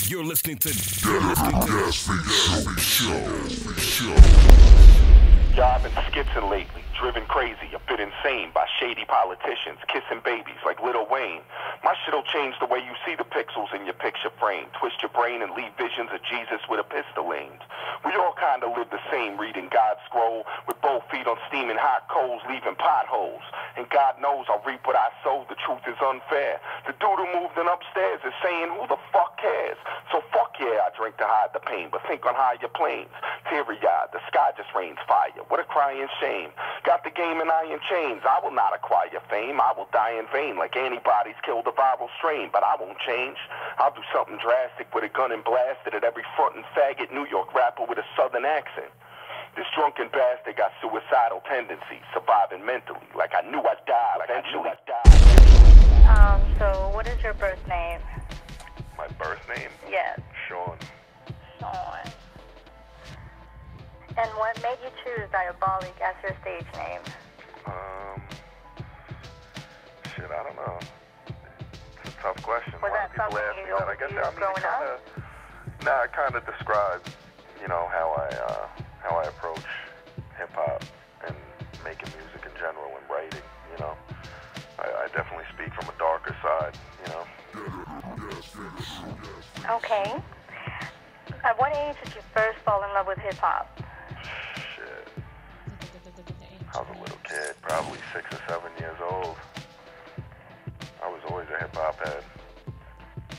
You're listening to Show. Yeah, I've been skitzing lately, driven crazy, a bit insane by shady politicians, kissing babies like Lil Wayne. My shit'll change the way you see the pixels in your picture frame, twist your brain and leave visions of Jesus with a pistol aimed. We all kinda live the same, reading God's scroll, with both feet on steaming hot coals, leaving potholes. And God knows I'll reap what I sow, the truth is unfair. The dude who moved in upstairs is saying, who the fuck cares? So fuck yeah, I drink to hide the pain, but think on higher planes. Teary-eyed, the sky just rains fire. What a crying shame. Got the game in iron chains. I will not acquire fame. I will die in vain like antibodies killed a viral strain. But I won't change. I'll do something drastic with a gun and blast it at every front and faggot New York rapper with a southern accent. This drunken bastard got suicidal tendencies, surviving mentally like I knew I'd die eventually. So what is your birth name? My birth name? Yes. Sean. Sean. And what made you choose Diabolic as your stage name? Shit, I don't know. It's a tough question. Was that something you I guess growing up? It kind of describes, how I approach hip hop and making music in general and writing. I definitely speak from a darker side. Okay. At what age did you first fall in love with hip hop? Shit. I was a little kid, probably 6 or 7 years old. I was always a hip hop head.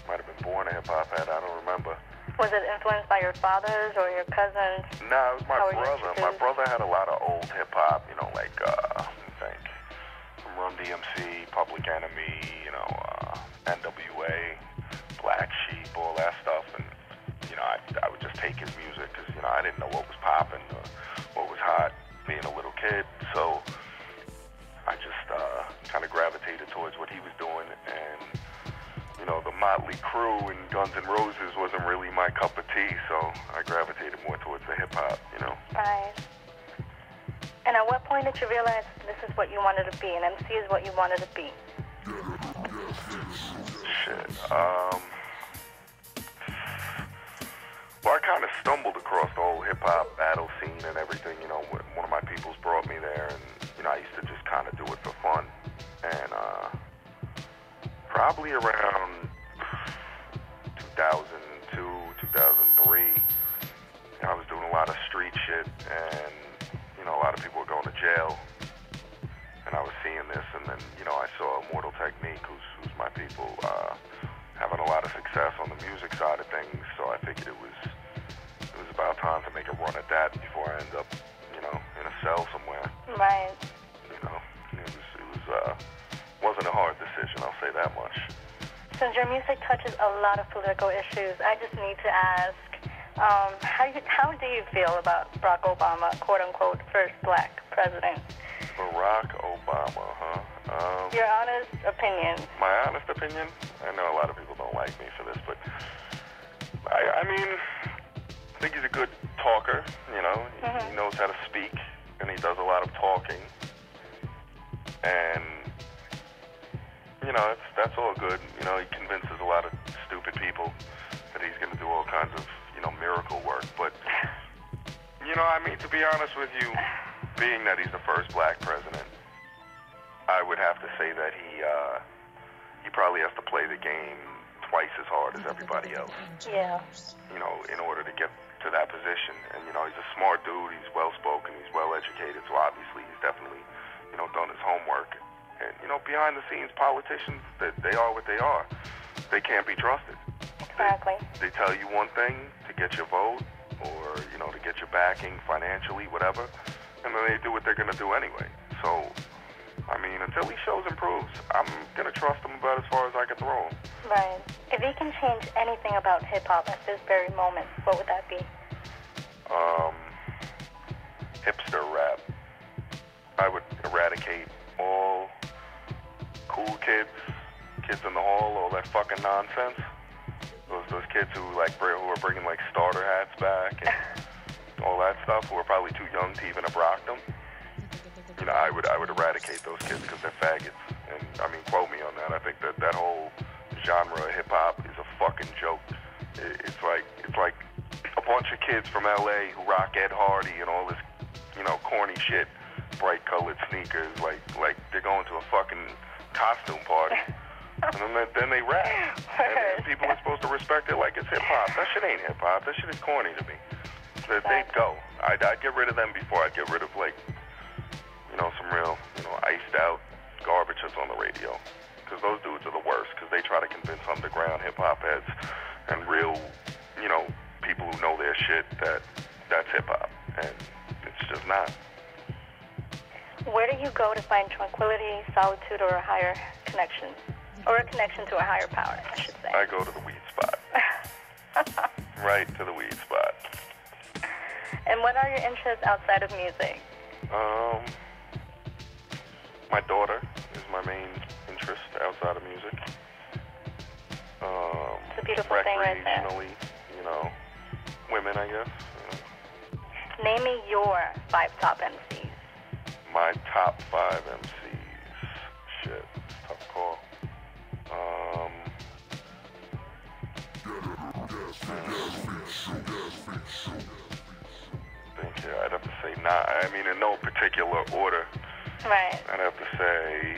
Might have been born a hip hop head, I don't remember. Was it influenced by your fathers or your cousins? No, it was my brother. My brother had a lot of old hip hop, like, from Run DMC, Public Enemy, NWA, Black Sheep, all that stuff. And, I would just take his music because, I didn't know what was popping, what was hot, being a little kid. So I just kind of gravitated towards what he was doing. And, the Motley Crue and Guns N' Roses wasn't really my cup of tea. So I gravitated more towards the hip hop, Right. And at what point did you realize this is what you wanted to be, an MC is what you wanted to be? Shit. Well, I kind of stumbled across the whole hip-hop battle scene and everything, one of my peoples brought me there, and, I used to just kind of do it for fun. And probably around 2002, 2003, I was doing a lot of street shit, and, a lot of people were going to jail, and I was seeing this, and then, I saw Immortal Technique, who's my people, having a lot of success on the music side of things, so I figured it was about time to make a run at that before I end up, in a cell somewhere. Right. It wasn't a hard decision, I'll say that much. Since your music touches a lot of political issues, I just need to ask, how do you feel about Barack Obama, quote-unquote, first black president? Barack Obama, huh? Your honest opinion. My honest opinion? I know a lot of people don't like me for this, but I think he's a good talker, He knows how to speak, and he does a lot of talking. And, that's all good. He convinces a lot of stupid people that he's going to do all kinds of, miracle work. But, to be honest with you, being that he's the first black president, I would have to say that he probably has to play the game twice as hard as everybody else. Yeah. In order to get to that position. And, he's a smart dude, he's well-spoken, he's well-educated, so obviously he's definitely, done his homework. And, behind the scenes, politicians, they are what they are. They can't be trusted. Exactly. They tell you one thing to get your vote or, to get your backing financially, whatever, and then they do what they're going to do anyway. So, until he shows and proves, I'm going to trust him about as far as I can throw him. Right. If he can change anything about hip-hop at this very moment, what would that be? Hipster rap. I would eradicate all cool kids in the hall, all that fucking nonsense. Those kids who are bringing starter hats back and all that stuff, who are probably too young to even have rocked them. I would eradicate those kids because they're faggots. And quote me on that. I think that whole genre of hip hop is a fucking joke. It's like a bunch of kids from LA who rock Ed Hardy and all this, corny shit, bright colored sneakers, like they're going to a fucking costume party. And then they rap. And people are supposed to respect it like it's hip hop. That shit ain't hip hop. That shit is corny to me. They'd go. I'd get rid of them before I'd get rid of some real, iced out garbage that's on the radio. Because those dudes are the worst. Because they try to convince underground hip hop heads and real, people who know their shit that's hip hop. And it's just not. Where do you go to find tranquility, solitude, or a higher connection? Or a connection to a higher power, I should say. I go to the weed spot. Right to the weed spot. And what are your interests outside of music? My daughter is my main interest outside of music. It's a beautiful thing right there. Recreationally, women, I guess. Name me your 5 top MCs. My top 5 MCs. Shit, tough call. I'd have to say in no particular order. Right. I'd have to say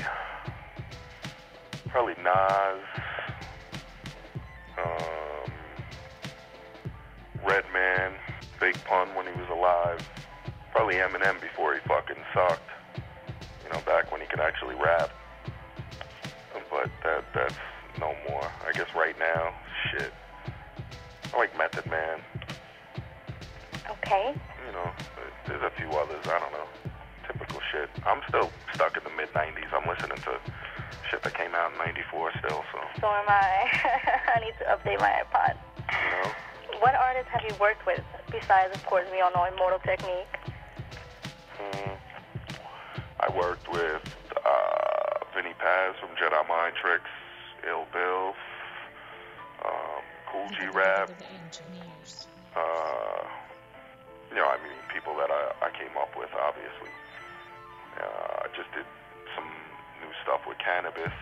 probably Nas, Redman, Big Pun when he was alive, probably Eminem before he fucking sucked, back when he could actually rap. But that's no more. I guess right now, shit. I like Method Man. Okay. There's a few others, I don't know. Typical shit. I'm still stuck in the mid-90s. I'm listening to shit that came out in 94 still, so. So am I. I need to update my iPod. What artists have you worked with, besides, of course, we all know Immortal Technique? I worked with Vinny Paz from Jedi Mind Tricks, Ill Bill, Cool G Rap. People that I came up with, obviously. I just did some new stuff with Cannabis.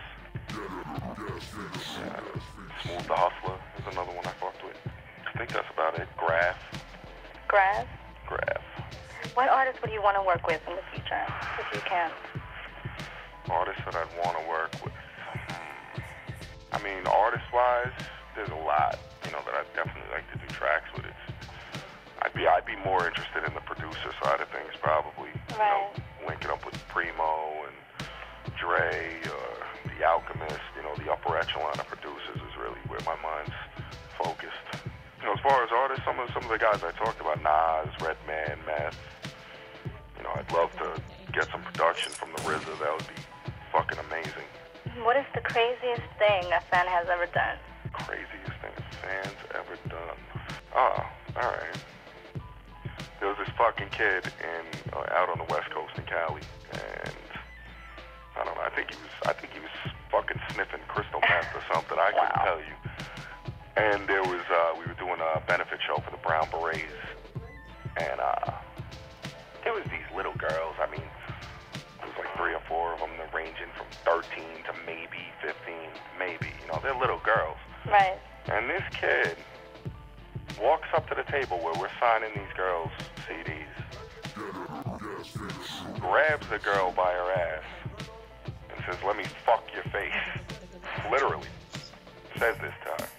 Smooth the Hustler is another one I fucked with. I think that's about it. Graph. Graph? Graph. What artists would you want to work with in the future, if you can? Artists that I'd want to work with. Artist-wise, there's a lot, that I'd definitely like to do tracks with. I'd be more interested in the producer side of things, probably. Right. Linking up with Primo and Dre or The Alchemist. The upper echelon of producers is really where my mind's focused. As far as artists, some of the guys I talked about, Nas, Redman, Meth. I'd love to get some production from the RZA. That would be fucking amazing. What is the craziest thing a fan has ever done? Craziest thing a fan's ever done? Oh, all right. There was this fucking kid out on the West Coast in Cali, and I don't know. I think he was fucking sniffing crystal meth or something. I couldn't tell you. And there was we were doing a benefit show for the Brown Berets, and there was these little girls. There was like 3 or 4 of them. They're ranging from 13 to maybe 15, maybe. They're little girls. Right. And this kid walks up to the table where we're signing these girls' CDs, grabs the girl by her ass, and says, "Let me fuck your face." Literally says this to her.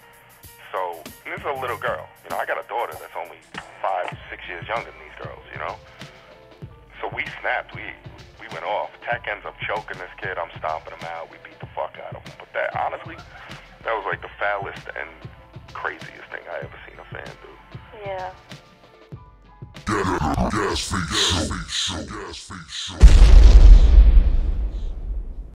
So, and this is a little girl. I got a daughter that's only 5, 6 years younger than these girls, So we snapped. We went off. Tech ends up choking this kid. I'm stomping him out. We beat the fuck out of him. But that, honestly, that was like the foulest and craziest thing I ever seen a fan do. Yeah. Gas feed show.